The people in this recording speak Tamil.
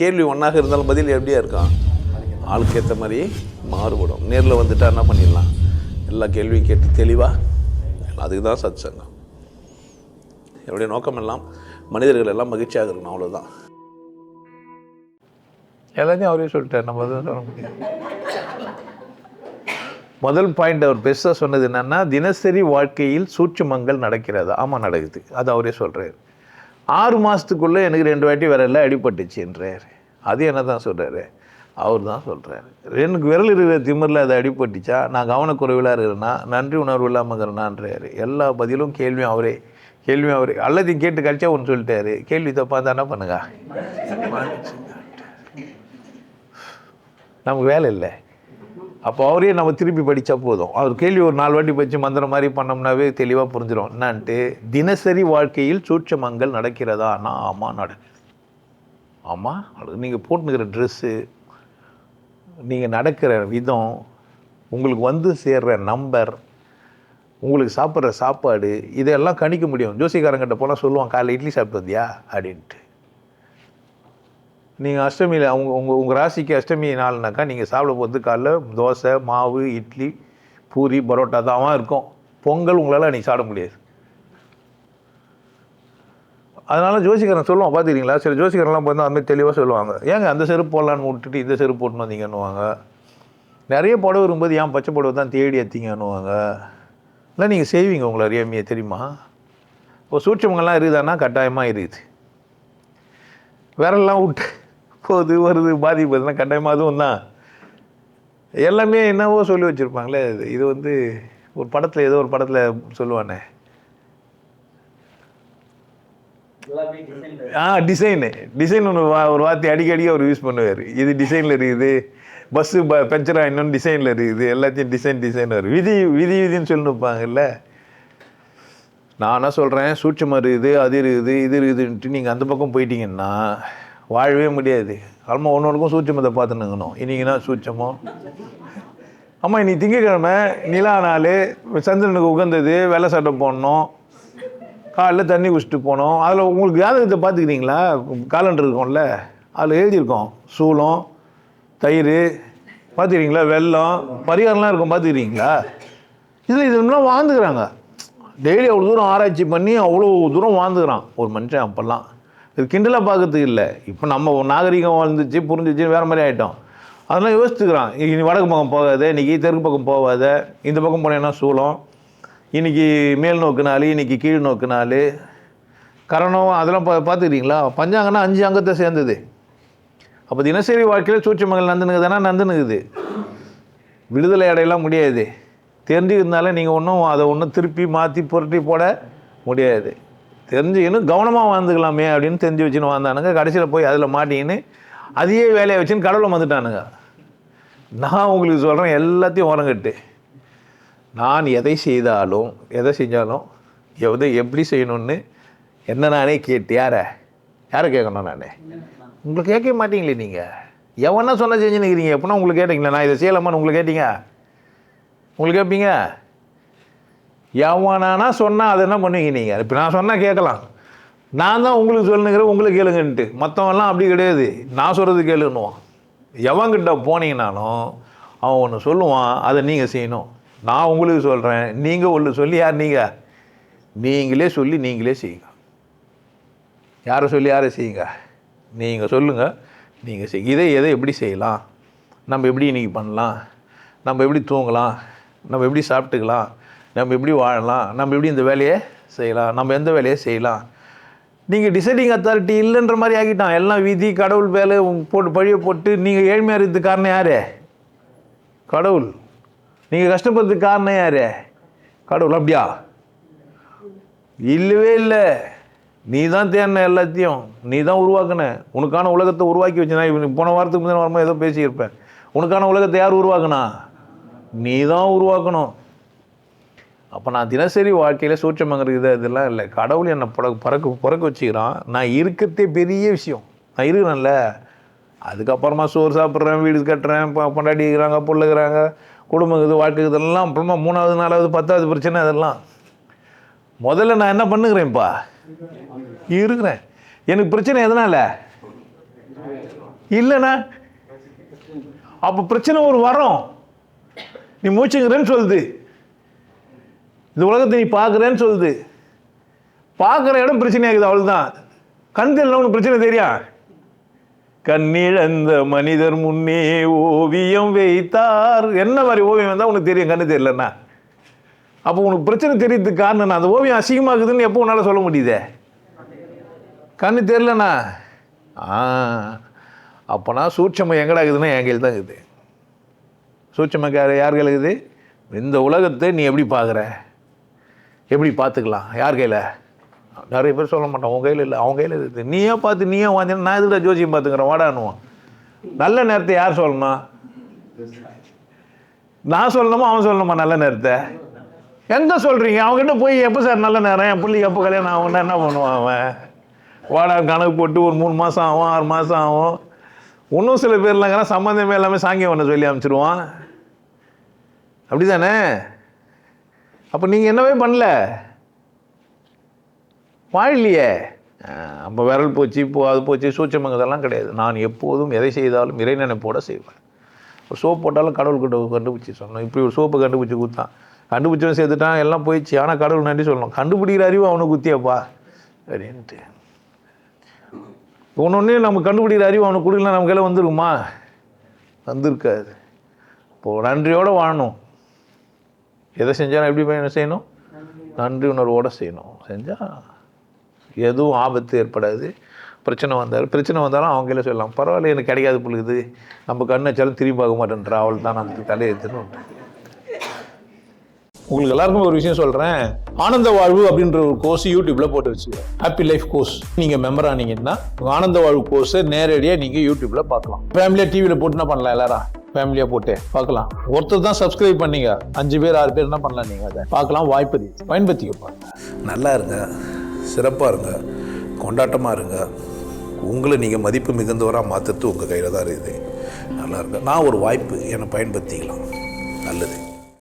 கேள்வி ஒன்றாக இருந்தாலும் பதில் எப்படியா இருக்கான், ஆளுக்கு ஏற்ற மாதிரி மாறுபடும். நேரில் வந்துட்டால் என்ன பண்ணிடலாம், எல்லா கேள்வியும் கேட்டு தெளிவாக. அதுக்கு தான் சத் சங்கம். என்னுடைய நோக்கம் எல்லாம் மனிதர்கள் எல்லாம் மகிழ்ச்சியாக இருக்கணும், அவ்வளோதான். எல்லாத்தையும் அவரே சொல்லிட்டார், நம்ம தான் சொல்ல முடியும். முதல் பாயிண்ட் அவர் பெருசாக சொன்னது என்னென்னா, தினசரி வாழ்க்கையில் சூட்சுமங்கள் நடக்கிறது. ஆமாம், நடக்குது. அது அவரே சொல்கிறார். 6 மாதத்துக்குள்ளே எனக்கு 2 வாட்டி விரலில் அடிபட்டுச்சுன்றார். அது என்ன தான் சொல்கிறாரு, அவர் தான் சொல்கிறாரு. எனக்கு விரல் இருக்கிற திமிரில் அது அடிபட்டுச்சா, நான் கவனக்குறைவில் இருக்கிறேன்னா, நன்றி உணர்வு இல்லாமல் இருக்கிறேன்னான்றாரு. எல்லா பதிலும் கேள்வியும் அவரே. எல்லாத்தையும் கேட்டு கழிச்சா ஒன்று சொல்லிட்டாரு. கேள்வி தப்பா தான் என்ன பண்ணுங்க, நமக்கு வேலை இல்லை. அப்போ அவரே நம்ம திருப்பி படித்தா போதும். அவர் கேள்வி ஒரு 4 வாட்டி படித்து மந்திரம் மாதிரி பண்ணோம்னாவே தெளிவாக புரிஞ்சிடும். என்னான்ட்டு, தினசரி வாழ்க்கையில் சூட்சமங்கள் நடக்கிறதானா? ஆமாம், நடக்குது. ஆமாம், நீங்கள் போட்டுக்கிற ட்ரெஸ்ஸு, நீங்கள் நடக்கிற விதம், உங்களுக்கு வந்து சேர்கிற நம்பர், உங்களுக்கு சாப்பிட்ற சாப்பாடு, இதெல்லாம் கணிக்க முடியும். ஜோசிக்காரங்கிட்ட போனால் சொல்லுவான், காலைல இட்லி சாப்பிட்டு வந்தியா அப்படின்ட்டு. நீங்கள் அஷ்டமியில் உங்கள் ராசிக்கு அஷ்டமி நாள்னாக்கா நீங்கள் சாப்பிட போகிறது காலைல தோசை, மாவு, இட்லி, பூரி, பரோட்டா தான் இருக்கும். பொங்கல் உங்களால் அன்றைக்கி சாப்பிட முடியாது. அதனால் ஜோசிக்காரன் சொல்லுவான், பார்த்துக்கிறீங்களா, சில ஜோசிக்காரெல்லாம் பார்த்தா அதுமாதிரி தெளிவாக சொல்லுவாங்க. ஏங்க அந்த செருப்பு போடலான்னு விட்டுட்டு இந்த செருப்பு போட்டுன்னு வந்தீங்கன்னுவாங்க. நிறைய புடவை வரும்போது ஏன் பச்சை புடவை தான் தேடி எடுத்தீங்கன்னுவாங்க. இல்லை நீங்கள் செய்வீங்க உங்களை அறியாமையே, தெரியுமா? இப்போ சூட்சமங்கள்லாம் இருக்குதானா? கட்டாயமாக இருக்குது. விரல்லாம் விட்டு போகுது வருது பாதிப்புதுன்னா கட்டாயமாக அதுவும் தான். எல்லாமே என்னவோ சொல்லி வச்சுருப்பாங்களே. இது வந்து ஒரு படத்தில், ஏதோ ஒரு படத்தில் சொல்லுவானே, டிசைன் ஒன்று ஒரு வார்த்தை அடிக்கடி அவர் யூஸ் பண்ணுவார். இது டிசைனில் இருக்குது, பஸ்ஸு பஞ்சராக இன்னொன்று டிசைனில் இருக்குது, எல்லாத்தையும் டிசைன் வரும். விதின்னு சொல்லிருப்பாங்கல்ல. நான் என்ன சொல்கிறேன், சூட்சமாக இருக்குது, அது இருக்குது, இது இருக்குதுன்ட்டு நீங்கள் அந்த பக்கம் போயிட்டீங்கன்னா வாழவே முடியாது. ஆல்மா ஒன்றுக்கும் சூட்சமத்தை பார்த்துனுங்கணும். இன்றைக்கினா சூட்சமோ, ஆமாம் இன்னைக்கு திங்கக்கிழமை நிலா நாள், சந்திரனுக்கு உகந்தது, வெள்ளை சட்டை போடணும், காலைல தண்ணி குடிச்சிட்டு போனோம். அதில் உங்களுக்கு ஜாதகத்தை பார்த்துக்கிறீங்களா? காலண்டர் இருக்கும்ல, அதில் எழுதியிருக்கோம் சூளம், தயிர் பார்த்துக்கிறீங்களா, வெல்லம், பரிகாரம்லாம் இருக்கும் பார்த்துக்கிறீங்களா? இதெல்லாம் வாழ்ந்துக்கிறாங்க. டெய்லி அவ்வளோ தூரம் ஆராய்ச்சி பண்ணி அவ்வளோ தூரம் வாழ்ந்துக்கிறான் ஒரு மனுஷன். அப்போல்லாம் இது கிண்டலாக பார்க்கறதுக்கு இல்லை. இப்போ நம்ம நாகரிகம் வாழ்ந்துச்சு, புரிஞ்சிச்சு, வேறு மாதிரி ஆகிட்டோம். அதெல்லாம் யோசிச்சுக்கிறான். இனி வடக்கு பக்கம் போகாத, இன்றைக்கி தெற்கு பக்கம் போகாத, இந்த பக்கம் போனேன்னா சூளம், இன்றைக்கி மேல் நோக்கு நாள், இன்றைக்கி கீழ் நோக்கு நாள், கரணம், அதெல்லாம் பார்த்துக்கிறீங்களா? பஞ்சாங்கன்னா 5 அங்கத்தை சேர்ந்தது. அப்போ தினசரி வாழ்க்கையில் சூட்சமங்கள் நந்துனுக்குதுன்னா நந்துனுக்குது. விடுதலை அடையலாம் முடியாது. தெரிஞ்சுக்கிறதுனால நீங்கள் அதை திருப்பி மாற்றி புரட்டி போட முடியாது. தெரிஞ்சுக்கணும், கவனமாக வாழ்ந்துக்கலாமே அப்படின்னு தெரிஞ்சு வச்சுன்னு வாழ்ந்தானுங்க. கடைசியில் போய் அதில் மாட்டிக்கின்னு அதையே வேலையை வச்சுன்னு கடவுளை வந்துட்டானுங்க. நான் உங்களுக்கு சொல்கிறேன், எல்லாத்தையும் ஓரங்கட்டு. நான் எதை செய்தாலும், எதை செஞ்சாலும், எப்படி செய்யணும்னு என்ன நானே கேட்டு யாரை கேட்கணும்? நான் உங்களுக்கு கேட்க மாட்டீங்களே. நீங்கள் எவனா சொன்னால் செஞ்சுன்னு இருக்கிறீங்க. எப்படின்னா உங்களுக்கு கேட்டீங்களா, நான் இதை செய்யலாமான்னு உங்களுக்கு கேட்டீங்க? உங்களுக்கு கேட்பீங்க? எவனானா சொன்னால் அதை என்ன பண்ணுவீங்க நீங்கள்? இப்போ நான் சொன்னால் கேட்கலாம். நான் தான் உங்களுக்கு சொல்லுங்கிறேன், உங்களுக்கு கேளுங்கன்ட்டு. மற்றவன்லாம் அப்படி கிடையாது, நான் சொல்கிறது கேளுன்னுவான். எவன்கிட்ட போனீங்கன்னாலும் அவன் ஒன்று சொல்லுவான், அதை நீங்கள் செய்யணும். நான் உங்களுக்கு சொல்கிறேன், நீங்கள் ஒன்று சொல்லி யார் நீங்களே சொல்லி நீங்களே செய்யுங்க. யாரை சொல்லி யாரை செய்யுங்க? நீங்கள் சொல்லுங்கள், நீங்கள் எதை எப்படி செய்யலாம், நம்ம எப்படி இன்றைக்கி பண்ணலாம், நம்ம எப்படி தூங்கலாம், நம்ம எப்படி சாப்பிட்டுக்கலாம், நம்ம எப்படி வாழலாம், நம்ம எப்படி இந்த வேலையை செய்யலாம், நம்ம எந்த வேலையை செய்யலாம். நீங்கள் டிசைடிங் அத்தாரிட்டி இல்லைன்ற மாதிரி ஆகிட்டான். எல்லாம் விதி, கடவுள் வேலை போட்டு பழிய போட்டு நீங்கள் ஏழ்மையாக இருக்கிறதுக்கு காரணம் யார்? கடவுள். நீங்கள் கஷ்டப்படுறதுக்கு காரணம் யார்? கடவுள். அப்படியா? இல்லவே இல்லை. நீ தான் தேடின, எல்லாத்தையும் நீ தான் உருவாக்குன. உனக்கான உலகத்தை உருவாக்கி வச்சுனா. போன வாரத்துக்கு முன்னாடி வரும்போது ஏதோ பேசியிருப்பேன். உனக்கான உலகத்தை யார் உருவாக்குனா? நீ தான் உருவாக்கணும். அப்போ நான் தினசரி வாழ்க்கையில் சூட்சமங்கிறது இதெல்லாம் இல்லை. கடவுள் என்னை பிறக்க வச்சுக்கிறான். நான் இருக்கிறதே பெரிய விஷயம். நான் இருக்கிறேன்ல, அதுக்கப்புறமா சோறு சாப்பிட்றேன், வீடு கட்டுறேன், பொண்டாட்டி இருக்கிறாங்க, பிள்ளைக்கிறாங்க, குடும்பம் இது, வாழ்க்கை இதெல்லாம் அப்புறமா 3வது 4வது 10வது பிரச்சனை. அதெல்லாம் முதல்ல நான் என்ன பண்ணுகிறேன்ப்பா? இருக்கிறேன். எனக்கு பிரச்சனை எதனால்? இல்லைண்ணா அப்போ பிரச்சனை ஒரு வரும். நீ மூச்சுங்கிறேன்னு சொல்லுது, இந்த உலகத்தை நீ பார்க்குறேன்னு சொல்லுது. பார்க்குற இடம் பிரச்சனையாகுது, அவ்வளோதான். கண் தெரியல உனக்கு பிரச்சனை தெரியும். கண்ணிழந்த மனிதர் முன்னே ஓவியம் வைத்தார். என்ன மாதிரி ஓவியம் வந்தால் உனக்கு தெரியும், கண்ணு தெரியலண்ணா. அப்போ உனக்கு பிரச்சனை தெரியறதுக்கு காரணம் அந்த ஓவியம் அசிங்கமாகுதுன்னு எப்போ உன்னால் சொல்ல முடியுதே? கண்ணு தெரியலண்ணா. அப்போனா சூட்சமம் எங்கடா இருக்குதுன்னா என் கையில் தான் இருக்குது. சூட்சமம் யார் கையில் இருக்குது? இந்த உலகத்தை நீ எப்படி பார்க்குற, எப்படி பார்த்துக்கலாம், யார் கையில்? நிறைய பேர் சொல்ல மாட்டான், உன் கையில் இல்லை, அவன் கையில் இருக்குது. நீயே பார்த்து நீயே வாங்கினா நான் எதுக்கு ஜோசியம் பார்த்துக்கிறேன் வாடானுவான். நல்ல நேரத்தை யார் சொல்லணும்? நான் சொல்லணுமா அவன் சொல்லணுமா? நல்ல நேரத்தை எங்கே சொல்கிறீங்க? அவங்ககிட்ட போய் எப்போ சார் நல்ல நேரம், என் பிள்ளைக்கு எப்போ கல்யாணம் ஆகும்னா என்ன பண்ணுவான் அவன்? வாடகை கணக்கு போட்டு ஒரு 3 மாதம் ஆகும், 6 மாதம் ஆகும். இன்னும் சில பேர்லாங்கிற சம்மந்தமே எல்லாமே சாங்கியம் பண்ண சொல்லி அனுப்பிச்சிடுவான். அப்படி தானே? அப்போ நீங்கள் என்னவே பண்ணல, வாழலையே. அப்போ விரல் போச்சு, இப்போ அது போச்சு, சூட்சமங்கதெல்லாம் கிடையாது. நான் எப்போதும் எதை செய்தாலும் இறை நினைப்போட செய்வேன். ஒரு சோப்பு போட்டாலும் கடவுள்கிட்ட கண்டுபிடிச்சி சொல்லணும். இப்படி ஒரு சோப்பை கண்டுபிடிச்சி கொடுத்தான், கண்டுபிடிச்சவன் சேர்த்துட்டான், எல்லாம் போயிடுச்சு. ஆனால் கடவுள் நன்றி சொல்லணும். கண்டுபிடிக்கிற அறிவு அவனை குத்தியாப்பா அப்படின்ட்டு. ஒன்று நம்ம கண்டுபிடிக்கிற அறிவு அவனுக்கு கொடுக்கலாம், நம்ம கையில் வந்துருக்குமா? வந்திருக்காது. இப்போது நன்றியோடு வாழணும். எதை செஞ்சாலும் எப்படி என்ன செய்யணும்? நன்றி உணர்வோடு செய்யணும். செஞ்சால் எதுவும் ஆபத்து ஏற்படாது. பிரச்சனை வந்தாலும் அவங்க கையில் சொல்லலாம், பரவாயில்ல எனக்கு கிடைக்காது பொழுது, நம்ம கண்ணு வச்சாலும் திரும்பி பார்க்க மாட்டேன்ற அவள் தான் நமக்கு தலையெழுத்துன்னு ஒன்று. உங்களுக்கு எல்லாருக்கும் ஒரு விஷயம் சொல்கிறேன். ஆனந்த வாழ்வு அப்படின்ற ஒரு கோர்ஸ் யூடியூப்பில் போட்டு வச்சுருக்கேன். Happy life course. நீங்கள் மெம்பர் ஆனீங்கன்னா ஆனந்த வாழ்வு கோர்ஸை நேரடியாக நீங்கள் யூடியூப்பில் பார்க்கலாம். ஃபேமிலியாக டிவியில் போட்டு என்ன பண்ணலாம், எல்லாரும் ஃபேமிலியாக போட்டு பார்க்கலாம். ஒருத்தர் தான் சப்ஸ்கிரைப் பண்ணீங்க, 5 பேர் 6 பேர் என்ன பண்ணலாம், நீங்கள் அதை பார்க்கலாம். வாய்ப்பு பயன்படுத்திக்க. நல்லா இருங்க, சிறப்பாக இருங்க, கொண்டாட்டமாக இருங்க. உங்களை நீங்கள் மதிப்பு மிகுந்தவராக மாற்றுறது உங்கள் கையில் தான் இருக்குது. நல்லா இருங்க. நான் ஒரு வாய்ப்பு என்னை பயன்படுத்திக்கலாம். நல்லது.